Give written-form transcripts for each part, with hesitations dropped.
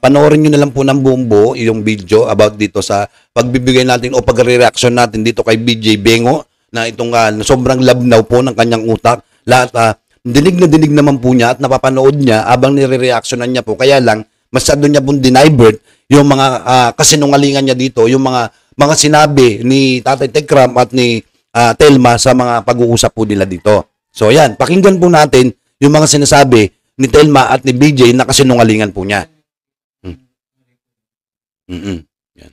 panoorin nyo na lang po ng buong buo yung video about dito sa pagbibigay natin o pagre-reaction natin dito kay BJ Bengo na itong sobrang labnaw po ng kanyang utak. Lahat dinig na dinig naman po niya at napapanood niya habang nire-reactionan niya po. Kaya lang, masyado niya pong dinivert yung mga kasinungalingan niya dito, yung mga sinabi ni Tatay Tekram at ni Telma sa mga pag-uusap po nila dito. So yan, pakinggan po natin yung mga sinasabi ni Telma at ni BJ na kasinungalingan po niya. Yan.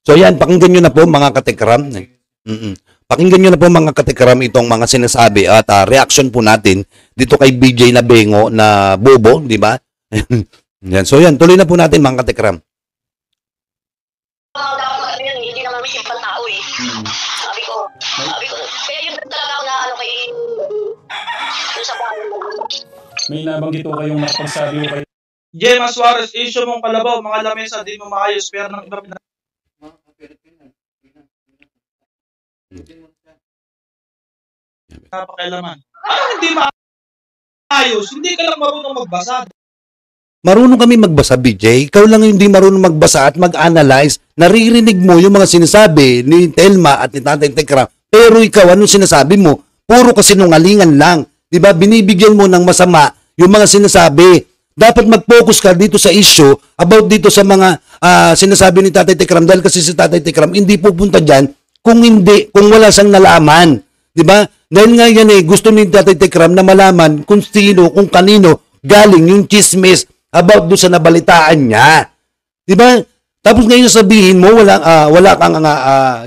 So yan, pakinggan nyo na po mga katekram. Pakinggan nyo na po mga katekram itong mga sinasabi at reaction po natin dito kay BJ na Bengo na bobo, di ba? Yan. So yan, tuloy na po natin mga katekram. Hindi naman may simpang tao eh. Sabi ko, kaya yun talaga ako na ano kay sa bahay. May nabanggit ko kayong nakapagsabi ko kayo. Gemma Suarez, issue mong kalabaw, mga lamesa, di mo maayos, pero ng iba napakailaman. Ano hindi maayos? Hindi ka lang marunong magbasa. Marunong kami magbasa, BJ. Ikaw lang hindi marunong magbasa at mag-analyze. Naririnig mo yung mga sinasabi ni Telma at ni Tatay Tekram. Pero ikaw, anong sinasabi mo? Puro kasinungalingan lang. Diba? Binibigyan mo ng masama yung mga sinasabi. Dapat mag-focus ka dito sa issue about dito sa mga sinasabi ni Tatay Tekram. Dahil kasi si Tatay Tekram hindi pupunta dyan kung wala siyang nalaman. Diba? Dahil nga yan gusto ni Tatay Tekram na malaman kung sino, kung kanino galing yung chismis about doon sa nabalitaan niya. Diba? Tapos ngayon sabihin mo, wala kang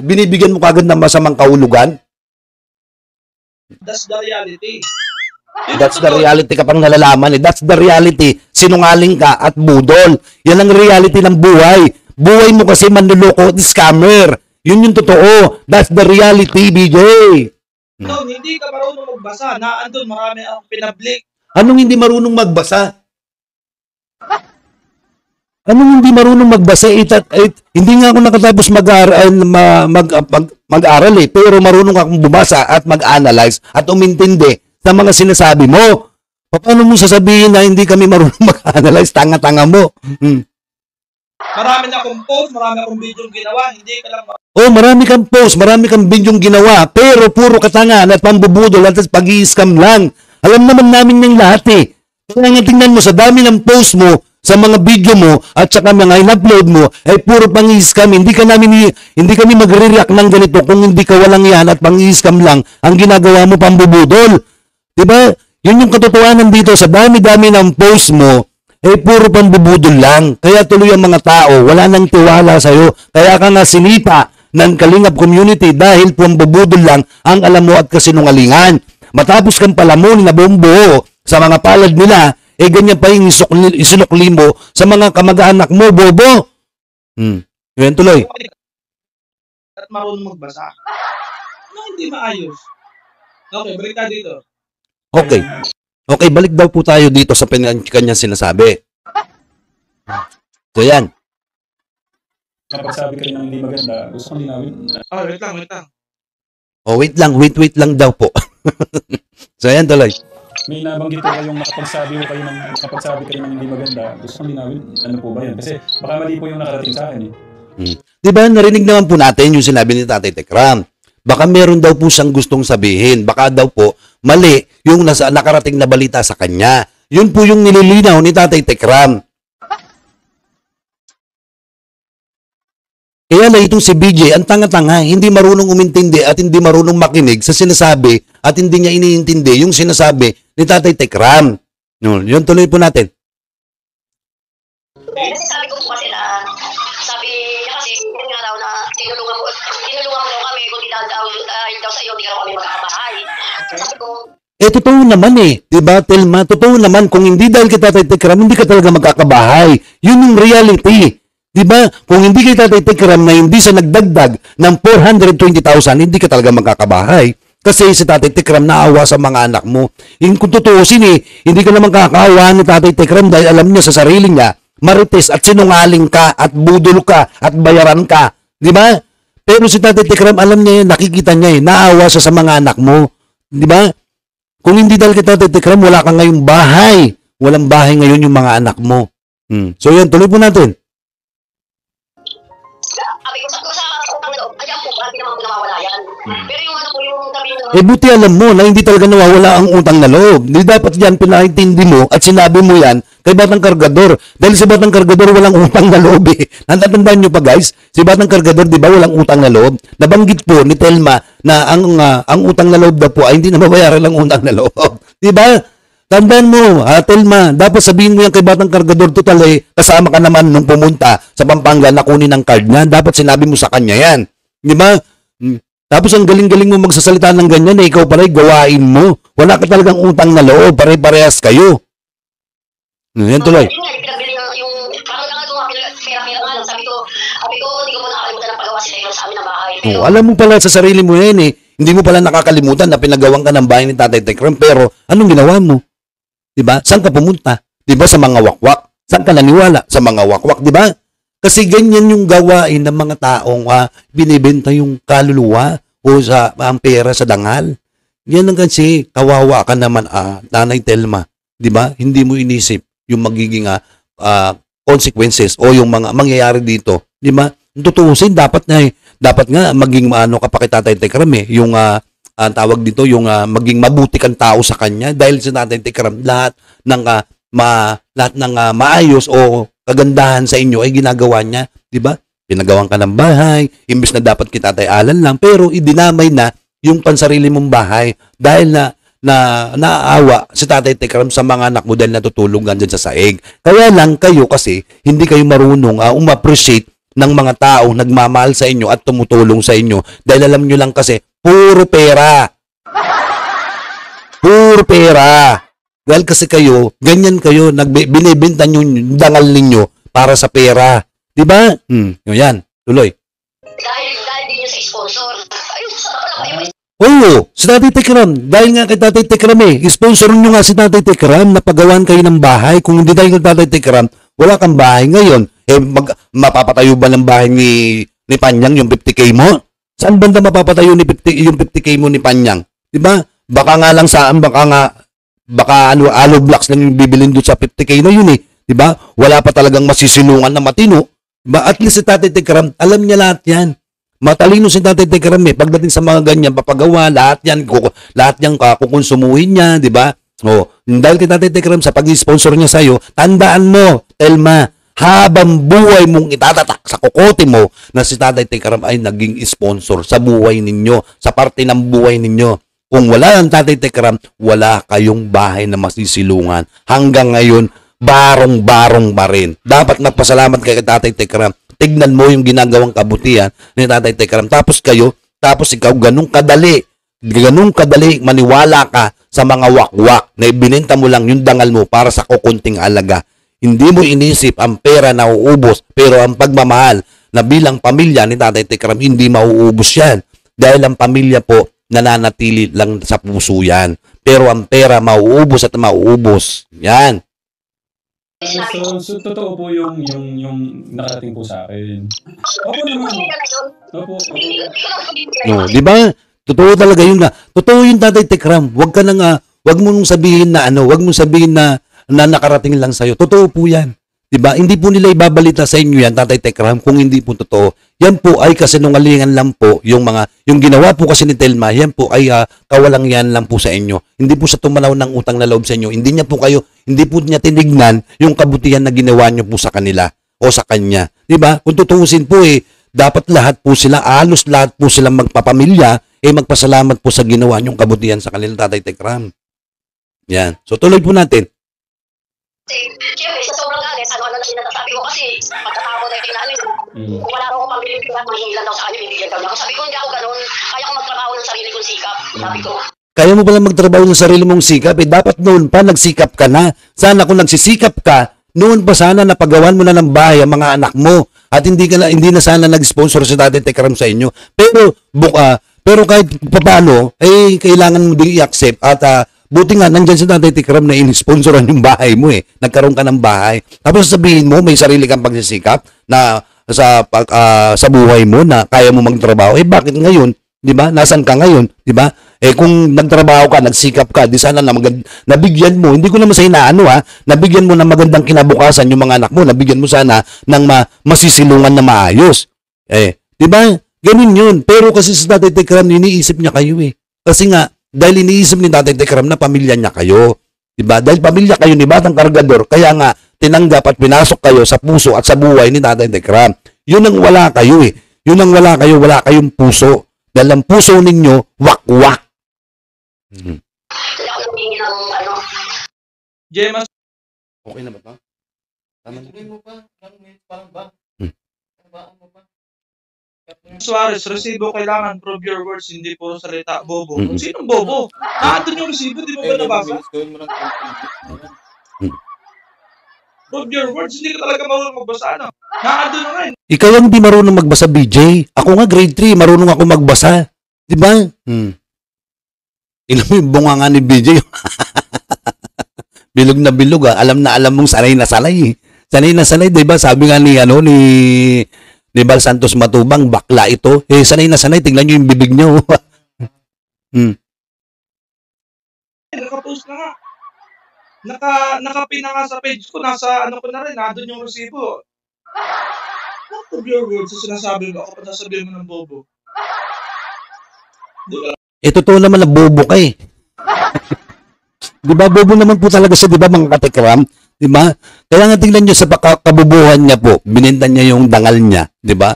binibigyan mo kagad ng masamang kahulugan. That's the reality. That's the reality kapag nalalaman. That's the reality. Sinungaling ka at budol. Yan ang reality ng buhay. Buhay mo kasi manluloko at scammer. Yun yung totoo. That's the reality, BJ. No, hindi ka marunong magbasa. Naandun, marami ang pinablik. Anong hindi marunong magbasa? Anong hindi marunong magbasa? Hindi nga ako nakatapos mag-aral pero marunong akong bumasa at mag-analyze at umintindi sa mga sinasabi mo. Paano mo sasabihin na hindi kami marunong mag-analyze? Tanga-tanga mo. Marami na akong post, marami akong video ginawa, hindi ka lang Marami kang post, marami kang video ginawa, pero puro katangan at pambubudol at pag-i-scam lang. Alam naman namin yung lahat Kaya nga tingnan mo, sa dami ng post mo, sa mga video mo, at saka mga in-upload mo, ay puro pang-i-scam. Hindi kami magre-react ng ganito kung hindi ka walang yan at pang-i-scam lang ang ginagawa mo pambubudol. Diba? Yun yung katotohanan dito, sa dami-dami ng post mo, puro pambubudol lang. Kaya tuloy ang mga tao, wala nang tiwala sa'yo. Kaya ka nga sinipa ng Kalingap community dahil pambubudol lang ang alam mo at kasinungalingan. Matapos kang palamunin na buong buo sa mga palad nila, ganyan pa yung isinukli mo sa mga kamag-anak mo, bobo. Yan tuloy. At marunong magbasa. Ano hindi maayos? Okay, balik tayo dito. Okay, balik daw po tayo dito sa kanyang sinasabi. So yan. Kapag sabi kayo ng hindi maganda, gusto kong linawin. Wait lang. Wait lang daw po. So yan tuloy. May nabanggit ko kayong kapag sabi kayo ng hindi maganda, gusto kong linawin. Ano po ba yun? Kasi baka mali po yung nakarating sa akin Diba, narinig naman po natin yung sinabi ni Tatay Tekram. Baka meron daw po siyang gustong sabihin. Baka daw po mali yung nakarating na balita sa kanya. Yun po yung nililinaw ni Tatay Tekram. Kaya na itong si BJ, ang tanga-tanga, hindi marunong umintindi at hindi marunong makinig sa sinasabi at hindi niya iniintindi yung sinasabi ni Tatay Tekram. Yun tuloy po natin. Kasi sabi ko po kasi na, sabi niya kasi, yun nga daw na tinulungan mo daw kami, kung di daw sa iyo, di ka kami magkakabahay. Sabi ko, Totoo naman diba, Telma? Totoo naman, kung hindi dahil kita Tatay Tekram, hindi ka talaga magkakabahay. Yun yung reality. Diba? Kung hindi kay Tatay Tekram na hindi sa nagdagdag ng 420,000, hindi ka talaga magkakabahay. Kasi si Tatay Tekram naawa sa mga anak mo. Kung tutuusin hindi ka naman kakaawa ni Tatay Tekram dahil alam niya sa sarili niya, marites at sinungaling ka at budol ka at bayaran ka. Diba? Pero si Tatay Tekram alam niya nakikita niya naawa siya sa mga anak mo. Diba? Kung hindi dahil kay Tatay Tekram, wala ka ngayong bahay. Walang bahay ngayon yung mga anak mo. So yan, tuloy po natin. Sabi ko sa utang na loob, ayan po, hindi naman po nawawala yan. Pero yung ano po, yung sabi na, Eh buti alam mo na hindi talaga nawawala ang utang na loob. Hindi dapat yan pinaintindi mo at sinabi mo yan kay Batang Kargador. Dahil si Batang Kargador walang utang na loob eh. Natatandaan nyo pa guys, si Batang Kargador di ba walang utang na loob? Nabanggit po ni Telma na ang utang na loob daw po ay hindi na mabayaran ng utang na loob. Di ba? Tandaan mo, Telma, dapat sabihin mo yan kay Batang Kargador, total eh, kasama ka naman nung pumunta sa Pampanga na kunin ang card niya. Dapat sinabi mo sa kanya yan. Di ba? Tapos ang galing-galing mo magsasalita ng ganyan, eh, ikaw pala gawain mo. Wala ka talagang utang na loob, pare-parehas kayo. Yan tuloy. yun nga, pinagbili yung, parang nga ito, pera-pera nga lang. Sabi ko, hindi ko po nakakalimutan ng paggawa sila sa amin ng bahay. Pero, Alam mo pala sa sarili mo yan eh. Hindi mo pala nakakalimutan na pinagawan ka ng bahay ni Tatay Tekram, pero anong ginawa mo? Diba? Saan ka pumunta? Diba? Sa mga wakwak. Saan ka naniwala? Sa mga wakwak, diba? Kasi ganyan yung gawain ng mga taong binibenta yung kaluluwa o ang pera sa dangal. Yan ang kasi, kawawa ka naman, Nanay Telma. Diba? Hindi mo inisip yung magiging consequences o yung mga mangyayari dito. Diba? Tutuusin, dapat nga maging ka pa kay Tatay Tekram eh. Yung tawag dito, yung maging mabuti kang tao sa kanya dahil sa Tatay Tekram lahat ng maayos o kagandahan sa inyo ay ginagawa niya, 'di ba? Pinagawan ka ng bahay, imbes na dapat kita Tatay Alan lang, pero idinamay na yung pansarili mong bahay dahil na naaawa si Tatay Tekram sa mga anak mo dahil natutulog dyan sa saig. Kaya lang kayo kasi hindi kayo marunong appreciate ng mga tao nagmamahal sa inyo at tumutulong sa inyo dahil alam nyo lang kasi puro pera. Puro pera. Dahil kasi kayo, ganyan kayo, binibenta nyo yung dangal ninyo para sa pera. Diba? Yan, tuloy. dahil din yun sa sponsor. Ayun, sa pala ba yun? Oo, si Tatay Tekram. Dahil nga kay Tatay Tekram sponsor nyo nga si Tatay Tekram na pagawan kayo ng bahay. Kung hindi dahil kay Tatay Tekram, wala kang bahay ngayon. Mapapatayo ba ng bahay ni Panyang yung 50K mo? Saan banda mapapatayo yung 50K mo ni Panyang? Diba? Baka nga lang baka aloe blocks lang yung bibilin doon sa 50K na yun eh. Diba? Wala pa talagang masisilungan na matino. Diba? At least si Tatay Tekram, alam niya lahat yan. Matalino si Tatay Tekram eh. Pagdating sa mga ganyan, papagawa, lahat yan kukonsumuhin niya, diba? Dahil kay Tatay Tekram sa pag-sponsor niya sa'yo, tandaan mo, Telma, habang buhay mong itatatak sa kokote mo na si Tatay Tekram ay naging sponsor sa buhay ninyo, sa parte ng buhay ninyo. Kung wala ang Tatay Tekram, wala kayong bahay na masisilungan. Hanggang ngayon, barong-barong pa rin. Dapat magpasalamat kay Tatay Tekram. Tignan mo yung ginagawang kabutihan ni Tatay Tekram. Tapos ikaw, ganun kadali maniwala ka sa mga wakwak na ibinenta mo lang yung dangal mo para sa kukunting alaga. Hindi mo inisip ang pera na uubos, pero ang pagmamahal na bilang pamilya ni Tatay Tekram, hindi mauubos yan. Dahil ang pamilya po, nananatili lang sa puso yan. Pero ang pera, mauubos at mauubos. Yan. So totoo po yung nakarating po sa akin. Opo naman. Opo. Di ba? Totoo talaga yun na. Totoo yung Tatay Tekram. Wag mo nung sabihin na wag mo sabihin na nakarating lang sa'yo. Totoo po yan. Diba? Hindi po nila ibabalita sa inyo yan, Tatay Tekram, kung hindi po totoo. Yan po ay kasinungalingan lang po yung ginawa po kasi ni Telma, yan po ay kawalang yan lang po sa inyo. Hindi po siya tumanaw ng utang na loob sa inyo. Hindi po niya tinignan yung kabutihan na ginawa niyo po sa kanila o sa kanya. Diba? Kung tutuusin po dapat halos lahat po silang magpapamilya, magpasalamat po sa ginawa niyong kabutihan sa kanila, Tatay Tekram. Yan. So tuloy po natin. Siyempre, sa sobrang galit, ano na sinasabi ko kasi pagkatapos na namin, kung wala raw akong pambili, mahihilan daw sa kanya, bibigyan daw niya. Sabi ko, hindi ako ganun. Kaya ko magtrabaho ng sarili kong sikap. Sabi ko. Kaya mo pala magtrabaho ng sarili mong sikap, dapat noon pa nagsikap ka na. Sana kung nagsisikap ka, noon pa sana napagawan mo na ng bahay ang mga anak mo. At hindi na sana nag-sponsor si Tatay Tekram sa inyo. Pero kahit paano, kailangan mo ding i-accept at buti nga, nandyan si Tatay Tekram na in-sponsoran yung bahay mo Nagkaroon ka ng bahay. Tapos sabihin mo, may sarili kang pagsisikap na sa buhay mo na kaya mo magtrabaho. Bakit ngayon, Di ba? Nasaan ka ngayon? Di ba? Eh kung nagtrabaho ka, nagsikap ka, di sana na nabigyan mo, hindi ko naman sa inaano ha, nabigyan mo ng magandang kinabukasan yung mga anak mo, nabigyan mo sana ng masisilungan na maayos. Di ba? Ganun yun. Pero kasi sa Tatay Tekram, iniisip niya kayo eh. Kasi nga, dahil iniisip ni Tatay Tekram na pamilya niya kayo. Di ba? Dahil pamilya kayo ni Batang Kargador, kaya nga, tinanggap at pinasok kayo sa puso at sa buhay ni Tatay Tekram. Yun ang wala kayo eh. Yun ang wala kayo, wala kayong puso. Dahil ang puso ninyo, wak-wak. Kaya ako nanghingi ng ano. Gemma, Okay na ba ito? Tama na. Suarez, resibo kailangan, prove your words, hindi puro salita, bobo. Sinong bobo? Nandun yung resibo, di mo ba nabasa? Prove your words, hindi ka talaga marunong magbasa, ano? Nandun na nga, Ikaw ang hindi marunong magbasa, BJ. Ako nga grade 3, marunong ako magbasa. Di ba? Ilan mo yung bunga nga ni BJ? Bilog na bilog ah. Alam na alam mong sanay na sanay. Sanay na sanay, di ba? Sabi nga ni Bal Santos Matubang, bakla ito. Sanay na sanay, tingnan nyo yung bibig nyo. nakapost na nga. Nakapin na nga sa page ko, nasa ano ko na rin, nandun yung resibo. Prove your words, sinasabi mo, ako pa sasabihin mo ng bobo. Totoo naman na bobo ka eh. Di ba? Bobo naman po talaga siya, di ba mga katekram? Di ba? Kaya nga tingnan nyo sa kabubuhan niya po, binenta niya yung dangal niya, di ba?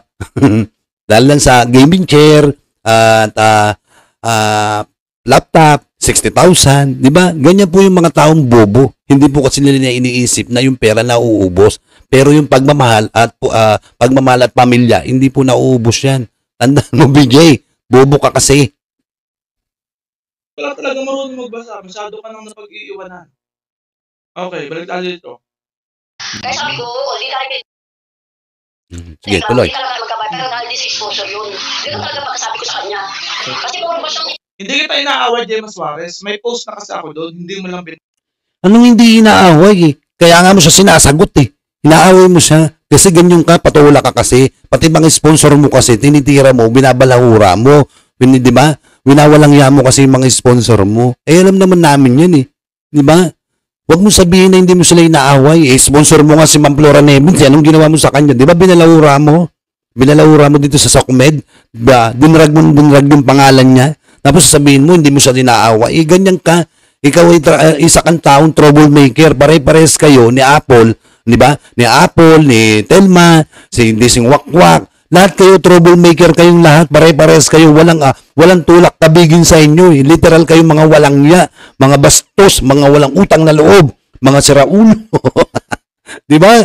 Dahil lang sa gaming chair, at laptop, 60,000, di ba? Ganyan po yung mga taong bobo. Hindi po kasi nila iniisip na yung pera na uubos. Pero yung pagmamahal at pamilya, hindi po nauubos yan. Tandaan mo, BJ, bobo ka kasi. Wala talaga marunong magbasa. Masyado ka nang napag-iiwanan. Okay, balik tayo dito. Kaya sabi ko, di tayo Sige, tuloy. Hindi talaga magkabay, pero dahil this exposure yun. Yun ang talaga pagkasabi ko sa kanya. Kasi kung ba siyang Hindi kita inaaway, Gemma Suarez. May post na kasi ako doon. Hindi mo lang Anong hindi inaaway eh? Kaya nga mo siya sinasagot eh. Inaaway mo siya. Kasi ganyan ka, patula ka kasi. Pati mga sponsor mo kasi, tinitira mo, binabalahura mo. Di ba? Winawalang mo kasi yung mga sponsor mo. Alam naman namin yan eh. Di ba? Huwag mo sabihin na hindi mo sila inaaway. Sponsor mo nga si Ma'am Flora Nevins. Anong ginawa mo sa kanya? Di ba binalahura mo? Binalahura mo dito sa SOCMED. Dinrag yung pangalan niya. Tapos sabihin mo, hindi mo siya inaaway. Ganyan ka. Ikaw ay isa kang taong troublemaker. Pare-pares kayo ni Apple. Di ba? Ni Apple, ni Telma, si Dising Wakwak. Lahat kayo troublemaker kayong lahat, pare-pares kayo, walang tulak tabigin sa inyo. Literal kayong mga walang niya, mga bastos, mga walang utang na loob, mga siraulo. Di ba?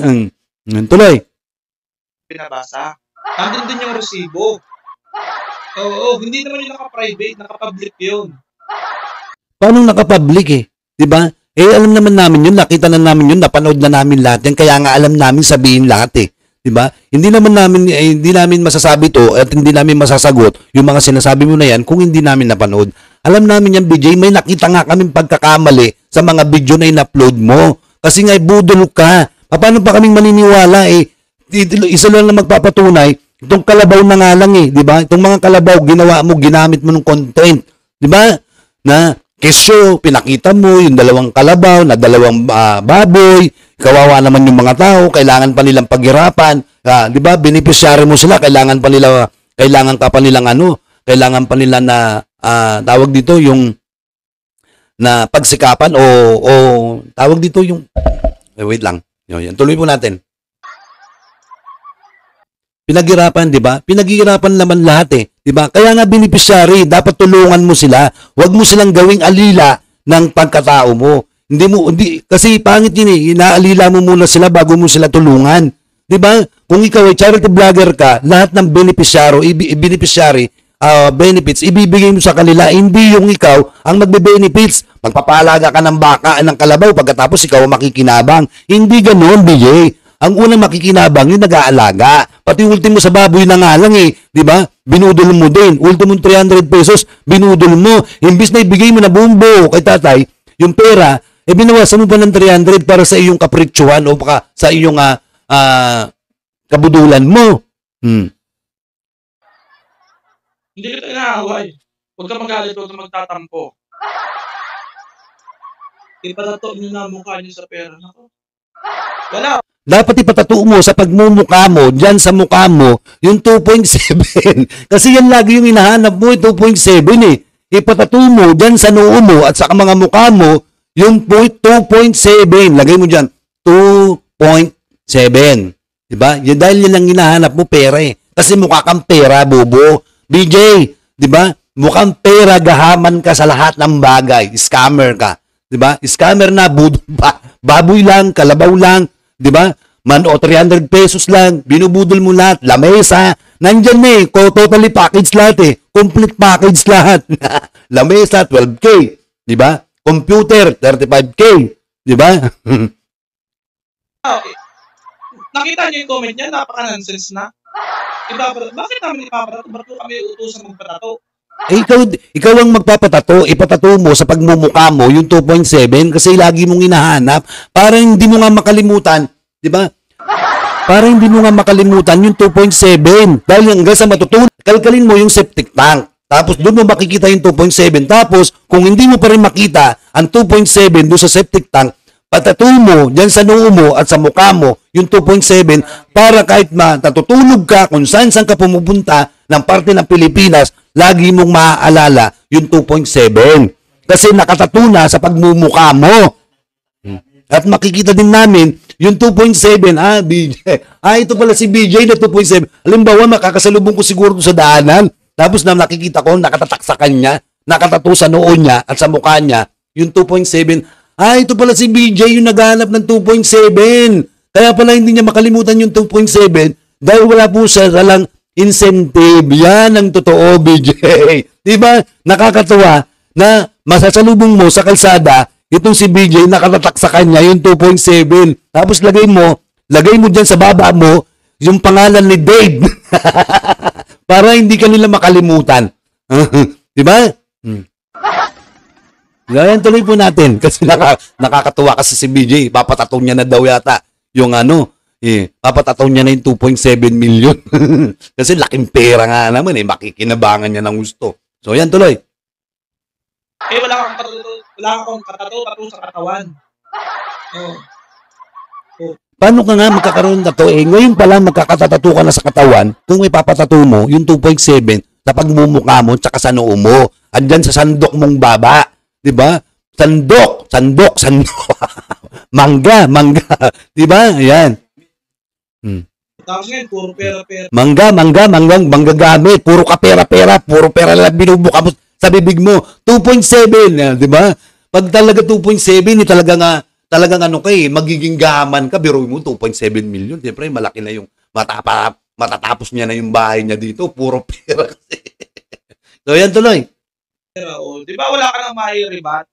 Tuloy. binabasa. Nandun din yung resibo. Oo, hindi naman yung naka-private, naka-public yun. Paano naka-public eh? Di ba? Alam naman namin yun, nakita na namin yun, napanood na namin lahat yan, kaya nga alam namin sabihin lahat eh. Diba? Hindi namin masasabi to at hindi namin masasagot yung mga sinasabi mo na yan kung hindi namin napanood. Alam namin yan, BJ, may nakita nga kaming pagkakamali sa mga video na in-upload mo. Kasi nga, budol ka. Paano pa kaming maniniwala eh? Isa lang na magpapatunay, itong kalabaw na nga lang eh, di ba? Itong mga kalabaw, ginawa mo, ginamit mo ng content. Di ba? Na kesyo, pinakita mo yung dalawang kalabaw na dalawang baboy. Kawawa naman yung mga tao, kailangan pa nilang paghirapan. Di ba? Beneficiary mo sila, kailangan pa nila na tawag dito yung na pagsikapan o tawag dito yung wait lang. Yan, tuloy po natin. Pinaghirapan, di ba? Pinaghirapan naman lahat eh. Di ba? Kaya nga beneficiary, dapat tulungan mo sila. Huwag mo silang gawing alila ng pagkatao mo. Kasi pangit yun eh. Inaalila mo muna sila bago mo sila tulungan. Di ba? Kung ikaw ay charity vlogger ka, lahat ng beneficiary, benefits, ibibigay mo sa kanila, hindi yung ikaw ang magbe-benefits. Magpapalaga ka ng baka, ng kalabaw, pagkatapos ikaw ang makikinabang. Hindi ganoon, BJ. Ang unang makikinabang, yung nag-aalaga. Pati ultimo sa baboy na nga lang eh. Di ba? Binudol mo din. Ultimo 300 pesos, binudol mo. Imbis na ibigay mo na bumbo kay tatay, yung pera, binawasan mo pa ng 300 para sa iyong kapritsuhan o baka sa iyong kabudulan mo. Hindi kita inaaway. Huwag ka magalit, huwag ka magtatampo. Ipatato niyo na ang mukha niyo sa pera. Nako. Wala. Dapat ipatato mo sa pagmumukha mo, dyan sa mukha mo, yung 2.7. Kasi yan lagi yung hinahanap mo, 2.7 eh. Ipatato mo dyan sa noo mo at sa mga mukha mo, yung 2.7. Lagay mo dyan, 2.7. Diba? Yan dahil yan ang hinahanap mo, pera eh. Kasi mukha kang pera, bobo. BJ, diba? Mukhang pera, gahaman ka sa lahat ng bagay. Scammer ka. Diba? Scammer na, baboy lang, kalabaw lang. Diba? Man o 300 pesos lang, binubudol mo lahat, lamesa, nandyan na eh, totally package lahat eh, complete package lahat. Lamesa, 12K, diba? Computer, 35K, diba? Okay. Nakita niyo yung comment niya, napaka-nonsense na. Bakit namin ipapatato? Ba't kami utusan magpatato? Eh, ikaw ang magpapatato, ipatato mo sa pagmumukha mo yung 2.7 kasi lagi mong hinahanap para hindi mo nga makalimutan, di ba? Para hindi mo nga makalimutan yung 2.7 dahil hanggang sa matutunan, kalkalin mo yung septic tank. Tapos doon mo makikita yung 2.7. Tapos kung hindi mo pa rin makita ang 2.7 doon sa septic tank, patato mo dyan sa noo mo at sa mukha mo yung 2.7 para kahit natutulog ka kung saan ka pumupunta ng parte ng Pilipinas, lagi mong maaalala yung 2.7. Kasi nakatato na sa pagmumukha mo. At makikita din namin yung 2.7. BJ. Ito pala si BJ na 2.7. Halimbawa, makakasalubong ko siguro sa daanan. Tapos na nakikita ko, nakatatak sa kanya, nakatato sa noo niya at sa mukha niya, yung 2.7. Ito pala si BJ yung naghahanap ng 2.7. Kaya pala hindi niya makalimutan yung 2.7 dahil wala po siya lang incentive. Yan ang totoo, BJ. Diba? Nakakatuwa na masasalubong mo sa kalsada, itong si BJ nakatatak sa kanya yung 2.7. Tapos lagay mo dyan sa baba mo yung pangalan ni Dave. Para hindi ka nila makalimutan. Diba? Ganyan tuloy po natin kasi nakakatuwa kasi si BJ, papatato niya na daw yata yung papatato niya na yung 2.7 million. Kasi laking pera nga naman makikinabangan niya ng gusto. So yan tuloy. Wala kang katato sa katawan. Paano ka nga magkakaroon na to? Ngayon pa lang magkakatatato ka na sa katawan kung may papatato mo yung 2.7 sa pagmumukha mo tsaka sa noo mo. Andyan sa sandok mong baba. Diba? Sandok. Mangga. Diba? Ayan. Tapos ngayon, puro pera. Mangga gamit. Puro ka pera. Puro pera lang binubuka mo sa bibig mo. 2.7. Diba? Pag talaga 2.7, talagang magiging gaman ka. Biro mo, 2.7 million. Siyempre, malaki na yung matatapos niya na yung bahay niya dito. Puro pera kasi. So, yan tuloy. Di ba wala ka nang mairibat?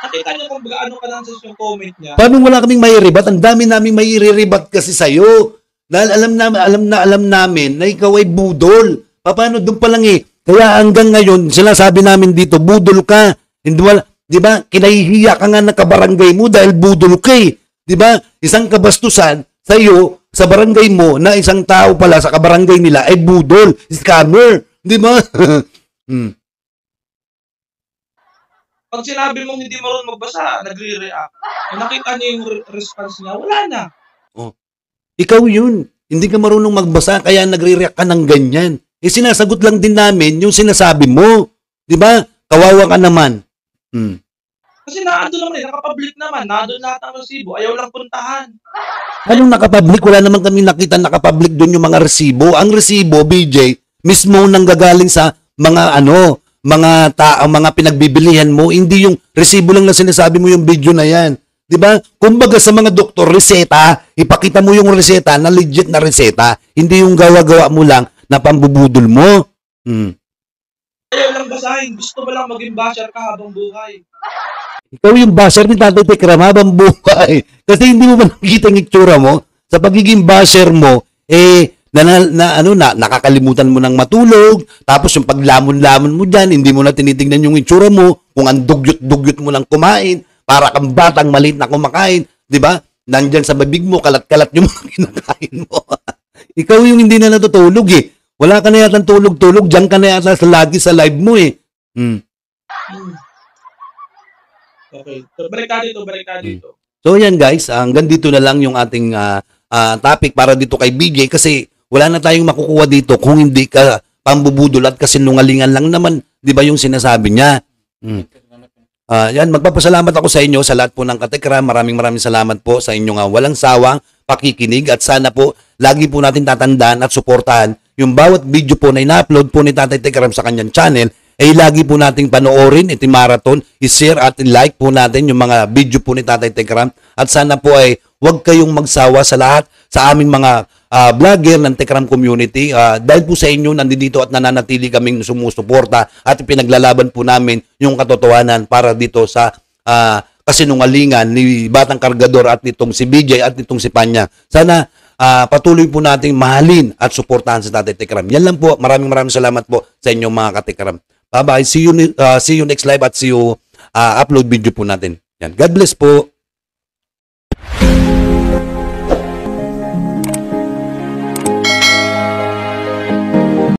Nakita niyo kung ano ka nang sa yung comment niya. Paano wala kaming mairibat? Ang dami naming mairiribat kasi sa'yo. Dahil alam namin na ikaw ay budol. Paano doon pa lang Kaya hanggang ngayon, sinasabi namin dito, budol ka. Hindi wala, di ba? Kinahihiya ka nga na kabarangay mo dahil budol ka Di ba? Isang kabastusan sa'yo, sa barangay mo, na isang tao pala sa kabarangay nila ay budol, scammer. Di ba? Pag sinabi mong hindi marunong magbasa, nagre-react. Nakita niyo yung response niya, wala na. Ikaw yun. Hindi ka marunong magbasa kaya nagre-react ka ng ganyan. Sinasagot lang din namin yung sinasabi mo. Di ba? Kawawa ka naman. Kasi naandun naman nakapublic naman. Naandun lahat ng resibo. Ayaw lang puntahan. Anong nakapublic? Wala naman kami nakita nakapublic doon yung mga resibo. Ang resibo, BJ, mismo nang gagaling sa mga mga pinagbibilihan mo, hindi yung resibo lang na sinasabi mo yung video na yan. 'Di ba? Kumbaga sa mga doktor, reseta, ipakita mo yung reseta na legit na reseta, hindi yung gawa-gawa mo lang na pambubudol mo. Ayaw lang basahin, gusto mo lang maging basher ka habang buhay. Ikaw yung basher ni Tatay Tekram habang buhay. Kasi hindi mo ba nakikita ang itsura mo? Sa pagiging basher mo, nakakalimutan mo ng matulog, tapos yung paglamon-lamon mo dyan, hindi mo na tinitingnan yung itsura mo, kung ang dugyot-dugyot mo lang kumain, para kang batang maliit na kumakain, di ba? Nandyan sa babig mo, kalat-kalat yung mga kinakain mo. Ikaw yung hindi na natutulog Wala ka na yata tulog-tulog, diyan ka na yata lagi sa live mo eh. Okay. So, balik ka dito. So yan guys, hanggang dito na lang yung ating topic para dito kay BJ kasi wala na tayong makukuha dito kung hindi ka pambubudol at kasinungalingan lang naman, 'di ba yung sinasabi niya? Yan, magpapasalamat ako sa inyo sa lahat po ng katekram. Maraming salamat po sa inyong walang sawang pakikinig at sana po lagi po natin tatandaan at suportahan yung bawat video po na ina-upload po ni Tatay Tekram sa kanyang channel ay lagi po nating panoorin, marathon, i-share at i-like po natin yung mga video po ni Tatay Tekram at sana po ay huwag kayong magsawa sa lahat sa aming mga vlogger ng Tekram community dahil po sa inyo nandito at nananatili kaming sumusuporta at pinaglalaban po namin yung katotohanan para dito sa kasinungalingan ni Batang Kargador at nitong si BJ at nitong si Panya. Sana patuloy po nating mahalin at suportahan sa Tatay Tekram. Yan lang po. Maraming salamat po sa inyong mga katekram. Bye-bye. See you next live at see you upload video po natin. Yan. God bless po.